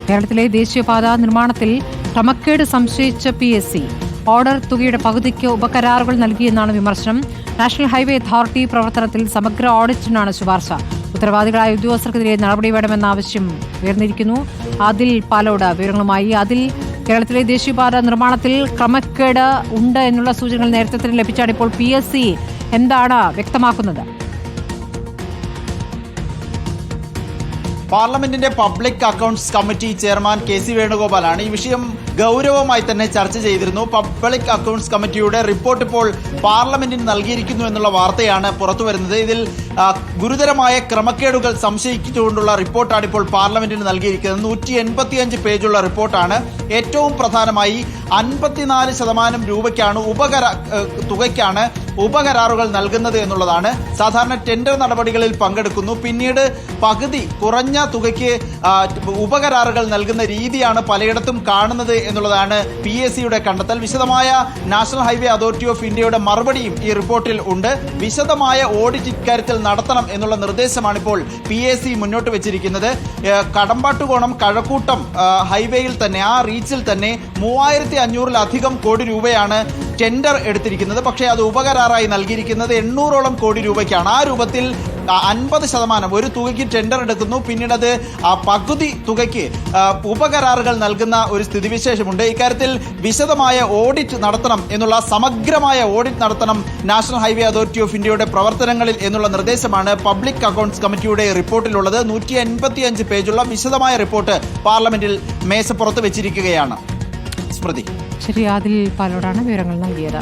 കേരളത്തിലെ ദേശീയപാത നിർമ്മാണത്തിൽ ക്രമക്കേട് സംശയിച്ച PSC ഓർഡർ തുകയുടെ പകുതിക്ക് ഉപകരാറുകൾ നൽകിയെന്നാണ് വിമർശനം. നാഷണൽ ഹൈവേ അതോറിറ്റി പ്രവർത്തനത്തിൽ സമഗ്ര ഓഡിറ്റിനാണ് ശുപാർശ. ഉത്തരവാദികളായ ഉദ്യോഗസ്ഥർക്കെതിരെ നടപടി വേണമെന്ന ആവശ്യം ഉയർന്നിരിക്കുന്നു. അതിൽ പാലോട് വിവരങ്ങളുമായി. അതിൽ കേരളത്തിലെ ദേശീയപാത നിർമ്മാണത്തിൽ ക്രമക്കേട് ഉണ്ട് എന്നുള്ള സൂചനകൾ നേരത്തെ തന്നെ ലഭിച്ചാണ്. ഇപ്പോൾ PSC എന്താണ് വ്യക്തമാക്കുന്നത്? പാർലമെന്റിന്റെ public accounts committee chairman KC വേണുഗോപാലാണ് ഈ വിഷയം ഗൗരവമായി തന്നെ ചർച്ച ചെയ്തിരുന്നു. പബ്ലിക് അക്കൗണ്ട്സ് കമ്മിറ്റിയുടെ റിപ്പോർട്ട് ഇപ്പോൾ പാർലമെന്റിന് നൽകിയിരിക്കുന്നു എന്നുള്ള വാർത്തയാണ് പുറത്തു വരുന്നത്. ഇതിൽ ഗുരുതരമായ ക്രമക്കേടുകൾ സംശയിച്ചുകൊണ്ടുള്ള റിപ്പോർട്ടാണ് ഇപ്പോൾ പാർലമെന്റിന് നൽകിയിരിക്കുന്നത്. 185 പേജുള്ള റിപ്പോർട്ടാണ്. ഏറ്റവും പ്രധാനമായി 54% രൂപയ്ക്കാണ് തുകയ്ക്കാണ് ഉപകരാറുകൾ നൽകുന്നത് എന്നുള്ളതാണ്. സാധാരണ ടെൻഡർ നടപടികളിൽ പങ്കെടുക്കുന്നു, പിന്നീട് പകുതി കുറഞ്ഞ തുകയ്ക്ക് ഉപകരാറുകൾ നൽകുന്ന രീതിയാണ് പലയിടത്തും കാണുന്നത് എന്നുള്ളതാണ് PSCയുടെ കണ്ടെത്തൽ. വിശദമായ നാഷണൽ ഹൈവേ അതോറിറ്റി ഓഫ് ഇന്ത്യയുടെ മറുപടിയും ഈ റിപ്പോർട്ടിൽ ഉണ്ട്. വിശദമായ ഓഡിറ്റ് ഇക്കാര്യത്തിൽ നടത്തണം എന്നുള്ള നിർദ്ദേശമാണ് ഇപ്പോൾ PSC മുന്നോട്ട് വെച്ചിരിക്കുന്നത്. കടമ്പാട്ടുകോണം കഴക്കൂട്ടം ഹൈവേയിൽ തന്നെ, ആ റീച്ചിൽ തന്നെ 3500-ലധികം കോടി രൂപയാണ് ടെൻഡർ എടുത്തിരിക്കുന്നത്. പക്ഷേ അത് ഉപകരാറായി നൽകിയിരിക്കുന്നത് 800ഓളം കോടി രൂപയ്ക്കാണ്. ആ രൂപത്തിൽ 50% ഒരു തുകയ്ക്ക് ടെൻഡർ എടുക്കുന്നു, പിന്നീട് അത് പകുതി തുകയ്ക്ക് ഉപകരാറുകൾ നൽകുന്ന ഒരു സ്ഥിതിവിശേഷമുണ്ട്. ഇക്കാര്യത്തിൽ വിശദമായ ഓഡിറ്റ് നടത്തണം എന്നുള്ള, സമഗ്രമായ ഓഡിറ്റ് നടത്തണം നാഷണൽ ഹൈവേ അതോറിറ്റി ഓഫ് ഇന്ത്യയുടെ പ്രവർത്തനങ്ങളിൽ എന്നുള്ള നിർദ്ദേശമാണ് പബ്ലിക് അക്കൗണ്ട്സ് കമ്മിറ്റിയുടെ റിപ്പോർട്ടിലുള്ളത്. 185 പേജുള്ള വിശദമായ റിപ്പോർട്ട് പാർലമെന്റിൽ മേശപ്പുറത്ത് വെച്ചിരിക്കുകയാണ്. സ്മൃതി. ശരി, അതിൽ പാലോടാണ് വിവരങ്ങൾ നൽകിയത്.